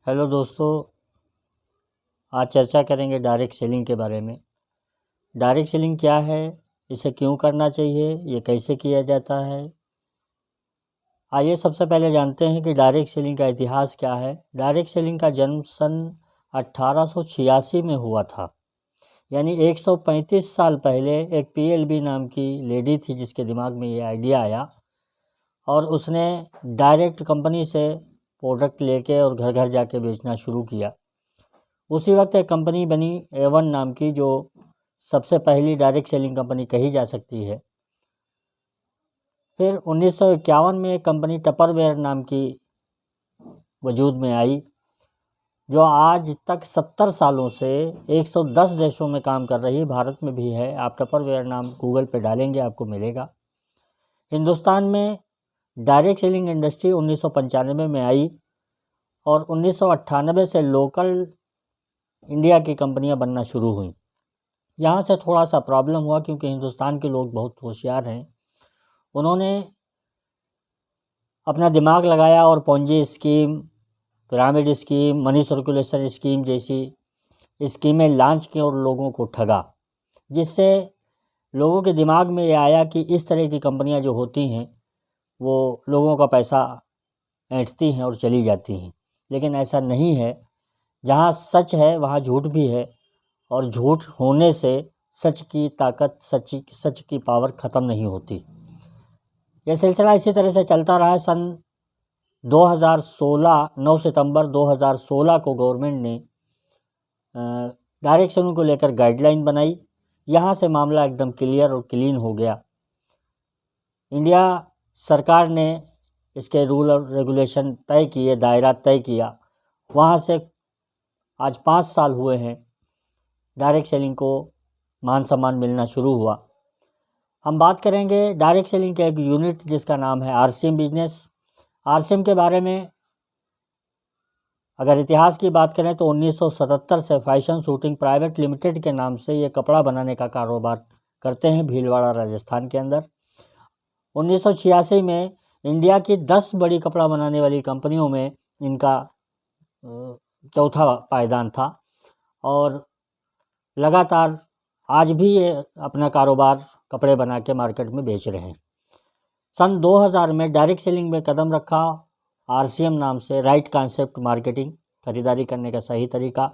Hello दोस्तों, आज चर्चा करेंगे डायरेक्ट सेलिंग के बारे में। डायरेक्ट सेलिंग क्या है, इसे क्यों करना चाहिए, ये कैसे किया जाता है। आइए सबसे पहले जानते हैं कि डायरेक्ट सेलिंग का इतिहास क्या है। डायरेक्ट सेलिंग का जन्म सन 1886 में हुआ था, यानी 135 साल पहले। एक पीएलबी नाम की लेडी थी जिसके दिमाग में ये आइडिया आया और उसने डायरेक्ट कंपनी से प्रोडक्ट लेके और घर घर जाके बेचना शुरू किया। उसी वक्त एक कंपनी बनी A1 नाम की, जो सबसे पहली डायरेक्ट सेलिंग कंपनी कही जा सकती है। फिर 1951 में एक कंपनी टपरवेयर नाम की वजूद में आई, जो आज तक 70 सालों से 110 देशों में काम कर रही, भारत में भी है। आप टपरवेयर नाम गूगल पे डालेंगे आपको मिलेगा। हिंदुस्तान में डायरेक्ट सेलिंग इंडस्ट्री 1995 में आई और 1998 से लोकल इंडिया की कंपनियां बनना शुरू हुई। यहाँ से थोड़ा सा प्रॉब्लम हुआ क्योंकि हिंदुस्तान के लोग बहुत होशियार हैं। उन्होंने अपना दिमाग लगाया और Ponzi scheme, pyramid scheme, money circulation scheme जैसी स्कीमें लॉन्च की और लोगों को ठगा, जिससे लोगों के दिमाग में ये आया कि इस तरह की कंपनियां जो होती हैं वो लोगों का पैसा ऐंठती हैं और चली जाती हैं। लेकिन ऐसा नहीं है। जहाँ सच है वहाँ झूठ भी है, और झूठ होने से सच की ताकत, सच की पावर ख़त्म नहीं होती। यह सिलसिला इसी तरह से चलता रहा। सन 2016 9 सितंबर 2016 को गवर्नमेंट ने डायरेक्ट सेलिंग को लेकर गाइडलाइन बनाई। यहाँ से मामला एकदम क्लियर और क्लीन हो गया। इंडिया सरकार ने इसके रूल और रेगुलेशन तय किए, दायरा तय किया। वहाँ से आज 5 साल हुए हैं, डायरेक्ट सेलिंग को मान सम्मान मिलना शुरू हुआ। हम बात करेंगे डायरेक्ट सेलिंग के एक यूनिट जिसका नाम है आरसीएम बिजनेस। आरसीएम के बारे में अगर इतिहास की बात करें तो 1977 से फैशन शूटिंग प्राइवेट लिमिटेड के नाम से ये कपड़ा बनाने का कारोबार करते हैं भीलवाड़ा राजस्थान के अंदर। 1986 में इंडिया की 10 बड़ी कपड़ा बनाने वाली कंपनियों में इनका चौथा पायदान था और लगातार आज भी ये अपना कारोबार कपड़े बना के मार्केट में बेच रहे हैं। सन 2000 में डायरेक्ट सेलिंग में कदम रखा आरसीएम नाम से, राइट कॉन्सेप्ट मार्केटिंग, खरीदारी करने का सही तरीका।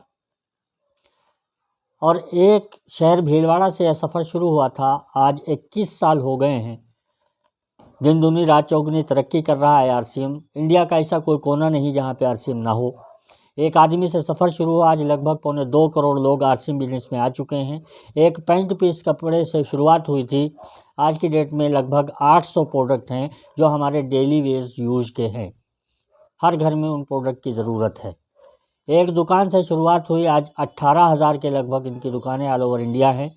और एक शहर भीलवाड़ा से यह सफ़र शुरू हुआ था। आज 21 साल हो गए हैं। दिन दूनी रात चौगुनी तरक्की कर रहा है आरसीएम। इंडिया का ऐसा कोई कोना नहीं जहाँ पे आरसीएम ना हो। एक आदमी से सफ़र शुरू हुआ, आज लगभग 2.25 करोड़ लोग आरसीएम बिजनेस में आ चुके हैं। एक पैंट पीस कपड़े से शुरुआत हुई थी, आज की डेट में लगभग 800 प्रोडक्ट हैं जो हमारे डेली वेज यूज के हैं। हर घर में उन प्रोडक्ट की ज़रूरत है। एक दुकान से शुरुआत हुई, आज 18,000 के लगभग इनकी दुकानें ऑल ओवर इंडिया हैं।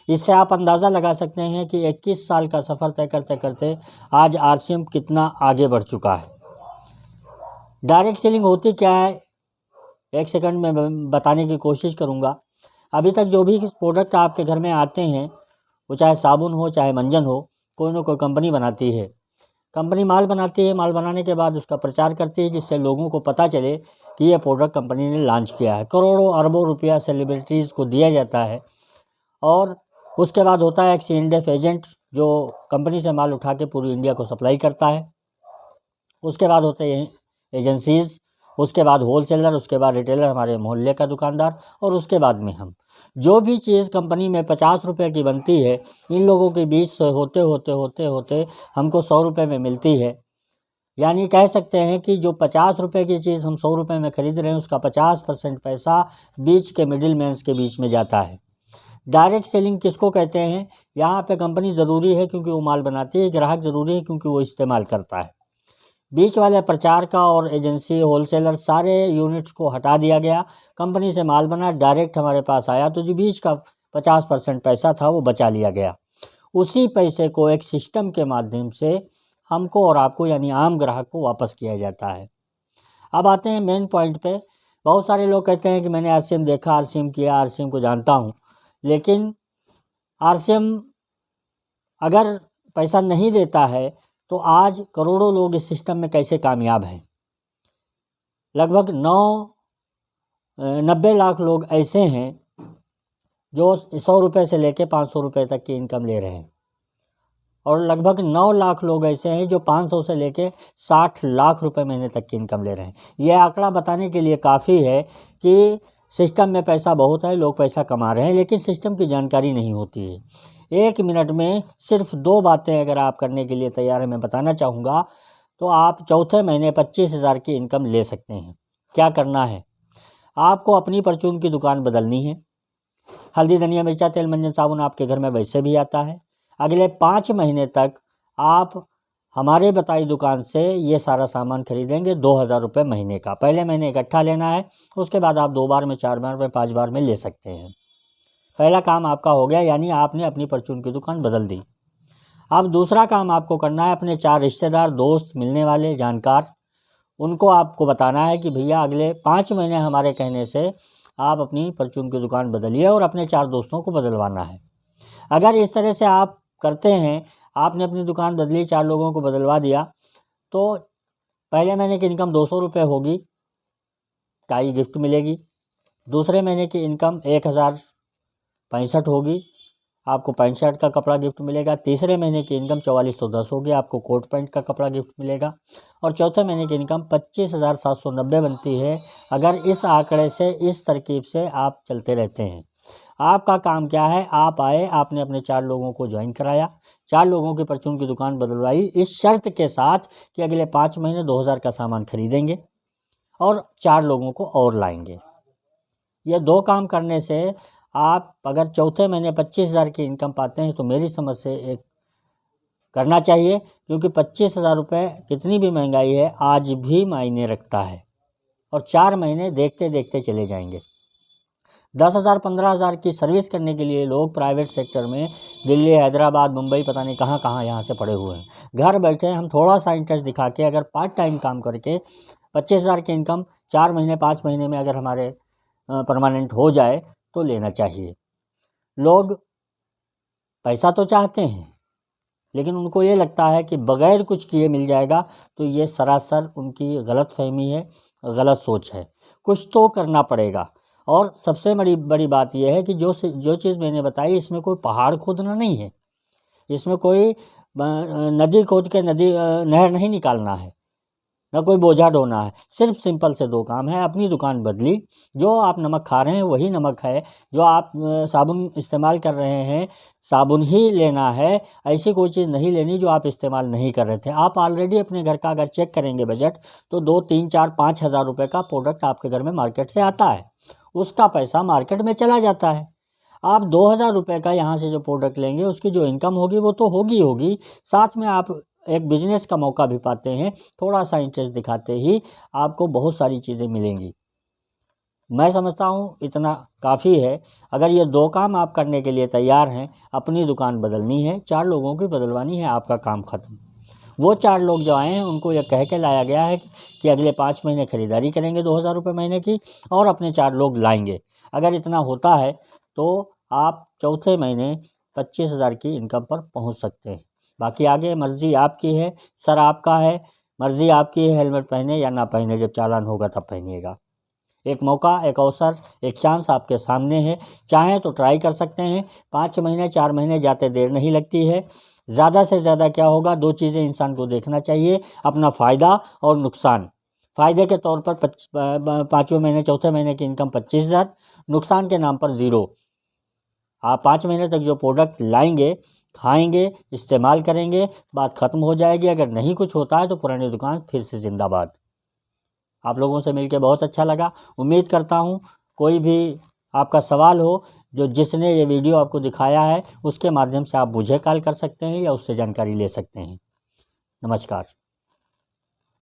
इससे आप अंदाज़ा लगा सकते हैं कि 21 साल का सफ़र तय करते करते आज आरसीएम कितना आगे बढ़ चुका है। डायरेक्ट सेलिंग होती क्या है, एक सेकंड में बताने की कोशिश करूंगा। अभी तक जो भी प्रोडक्ट आपके घर में आते हैं, वो चाहे साबुन हो चाहे मंजन हो, कोई ना कोई कंपनी बनाती है। कंपनी माल बनाती है, माल बनाने के बाद उसका प्रचार करती है जिससे लोगों को पता चले कि ये प्रोडक्ट कंपनी ने लॉन्च किया है। करोड़ों अरबों रुपया सेलिब्रिटीज़ को दिया जाता है। और उसके बाद होता है एक C&F एजेंट जो कंपनी से माल उठा के पूरी इंडिया को सप्लाई करता है। उसके बाद होते हैं एजेंसीज़, उसके बाद होलसेलर, उसके बाद रिटेलर, हमारे मोहल्ले का दुकानदार, और उसके बाद में हम। जो भी चीज़ कंपनी में 50 रुपये की बनती है, इन लोगों के बीच से होते होते होते होते हमको 100 रुपये में मिलती है। यानी कह सकते हैं कि जो 50 रुपये की चीज़ हम 100 रुपये में खरीद रहे हैं, उसका 50% पैसा बीच के मिडिल मैन्स के बीच में जाता है। डायरेक्ट सेलिंग किसको कहते हैं? यहाँ पे कंपनी ज़रूरी है क्योंकि वो माल बनाती है, ग्राहक ज़रूरी है क्योंकि वो इस्तेमाल करता है। बीच वाले प्रचार का और एजेंसी, होलसेलर, सारे यूनिट्स को हटा दिया गया। कंपनी से माल बना, डायरेक्ट हमारे पास आया, तो जो बीच का 50% पैसा था वो बचा लिया गया। उसी पैसे को एक सिस्टम के माध्यम से हमको और आपको, यानी आम ग्राहक को, वापस किया जाता है। अब आते हैं मेन पॉइंट पे। बहुत सारे लोग कहते हैं कि मैंने आरसीएम देखा, आरसीएम किया, आरसीएम को जानता हूँ। लेकिन आरसीएम अगर पैसा नहीं देता है तो आज करोड़ों लोग इस सिस्टम में कैसे कामयाब हैं? लगभग 9 90 लाख लोग ऐसे हैं जो 100 रुपये से लेकर 500 रुपये तक की इनकम ले रहे हैं, और लगभग 9 लाख लोग ऐसे हैं जो 500 से लेकर 60 लाख रुपए महीने तक की इनकम ले रहे हैं। यह आंकड़ा बताने के लिए काफ़ी है कि सिस्टम में पैसा बहुत है, लोग पैसा कमा रहे हैं, लेकिन सिस्टम की जानकारी नहीं होती है। 1 मिनट में सिर्फ 2 बातें अगर आप करने के लिए तैयार हैं, मैं बताना चाहूँगा, तो आप चौथे महीने 25,000 की इनकम ले सकते हैं। क्या करना है? आपको अपनी परचून की दुकान बदलनी है। हल्दी, धनिया, मिर्चा, तेल, मंजन, साबुन आपके घर में वैसे भी आता है। अगले 5 महीने तक आप हमारे बताई दुकान से ये सारा सामान खरीदेंगे 2,000 रुपये महीने का। पहले महीने इकट्ठा लेना है, उसके बाद आप 2 बार में, 4 बार में, 5 बार में ले सकते हैं। पहला काम आपका हो गया, यानी आपने अपनी परचून की दुकान बदल दी। अब दूसरा काम आपको करना है, अपने 4 रिश्तेदार, दोस्त, मिलने वाले, जानकार, उनको आपको बताना है कि भैया अगले 5 महीने हमारे कहने से आप अपनी परचून की दुकान बदलिए, और अपने 4 दोस्तों को बदलवाना है। अगर इस तरह से आप करते हैं, आपने अपनी दुकान बदली, 4 लोगों को बदलवा दिया, तो पहले महीने की इनकम 200 रुपये होगी, टाई गिफ्ट मिलेगी। दूसरे महीने की इनकम 1065 होगी, आपको पैंट शर्ट का कपड़ा गिफ्ट मिलेगा। तीसरे महीने की इनकम 4410 होगी, आपको कोट पैंट का कपड़ा गिफ्ट मिलेगा। और चौथे महीने की इनकम 25,790 बनती है, अगर इस आंकड़े से, इस तरकीब से आप चलते रहते हैं। आपका काम क्या है? आप आए, आपने अपने 4 लोगों को ज्वाइन कराया, 4 लोगों की परचून की दुकान बदलवाई, इस शर्त के साथ कि अगले 5 महीने 2,000 का सामान खरीदेंगे और 4 लोगों को और लाएंगे। ये 2 काम करने से आप अगर चौथे महीने 25,000 की इनकम पाते हैं, तो मेरी समझ से एक करना चाहिए, क्योंकि 25,000 रुपये कितनी भी महंगाई है आज भी मायने रखता है, और 4 महीने देखते देखते चले जाएंगे। 10,000 15,000 की सर्विस करने के लिए लोग प्राइवेट सेक्टर में दिल्ली, हैदराबाद, मुंबई, पता नहीं कहाँ कहाँ यहाँ से पड़े हुए हैं। घर बैठे हम थोड़ा सा इंटरेस्ट दिखा के अगर पार्ट टाइम काम करके 25,000 की इनकम 4 महीने 5 महीने में अगर हमारे परमानेंट हो जाए तो लेना चाहिए। लोग पैसा तो चाहते हैं, लेकिन उनको ये लगता है कि बगैर कुछ किए मिल जाएगा, तो ये सरासर उनकी गलत फहमी है, गलत सोच है। कुछ तो करना पड़ेगा। और सबसे बड़ी बात यह है कि जो चीज़ मैंने बताई, इसमें कोई पहाड़ खोदना नहीं है, इसमें कोई नदी खोद के नहर नहीं निकालना है, न कोई बोझा ढोना है। सिर्फ सिंपल से 2 काम है। अपनी दुकान बदली, जो आप नमक खा रहे हैं वही नमक है, जो आप साबुन इस्तेमाल कर रहे हैं साबुन ही लेना है, ऐसी कोई चीज़ नहीं लेनी जो आप इस्तेमाल नहीं कर रहे थे। आप ऑलरेडी अपने घर का अगर चेक करेंगे बजट, तो 2, 3, 4, 5,000 रुपये का प्रोडक्ट आपके घर में मार्केट से आता है, उसका पैसा मार्केट में चला जाता है। आप 2,000 रुपये का यहाँ से जो प्रोडक्ट लेंगे, उसकी जो इनकम होगी वो तो होगी, साथ में आप एक बिजनेस का मौका भी पाते हैं। थोड़ा सा इंटरेस्ट दिखाते ही आपको बहुत सारी चीज़ें मिलेंगी। मैं समझता हूँ इतना काफ़ी है। अगर ये 2 काम आप करने के लिए तैयार हैं, अपनी दुकान बदलनी है, 4 लोगों की बदलवानी है, आपका काम ख़त्म। वो 4 लोग जो आए हैं उनको यह कह के लाया गया है कि अगले 5 महीने खरीदारी करेंगे 2,000 रुपये महीने की, और अपने 4 लोग लाएंगे। अगर इतना होता है तो आप चौथे महीने 25,000 की इनकम पर पहुंच सकते हैं। बाकी आगे मर्ज़ी आपकी है, सर आपका है, मर्ज़ी आपकी है, हेलमेट पहने या ना पहने, जब चालान होगा तब पहनिएगा। एक मौका, एक अवसर, एक चांस आपके सामने है, चाहें तो ट्राई कर सकते हैं। 5 महीने 4 महीने जाते देर नहीं लगती है। ज़्यादा से ज़्यादा क्या होगा, 2 चीज़ें इंसान को देखना चाहिए, अपना फ़ायदा और नुकसान। फ़ायदे के तौर पर 5वें महीने, चौथे महीने की इनकम 25,000, नुकसान के नाम पर 0। आप 5 महीने तक जो प्रोडक्ट लाएंगे, खाएंगे, इस्तेमाल करेंगे, बात ख़त्म हो जाएगी। अगर नहीं कुछ होता है तो पुरानी दुकान फिर से जिंदाबाद। आप लोगों से मिलकर बहुत अच्छा लगा। उम्मीद करता हूँ कोई भी आपका सवाल हो, जिसने ये वीडियो आपको दिखाया है, उसके माध्यम से आप मुझे कॉल कर सकते हैं या उससे जानकारी ले सकते हैं। नमस्कार।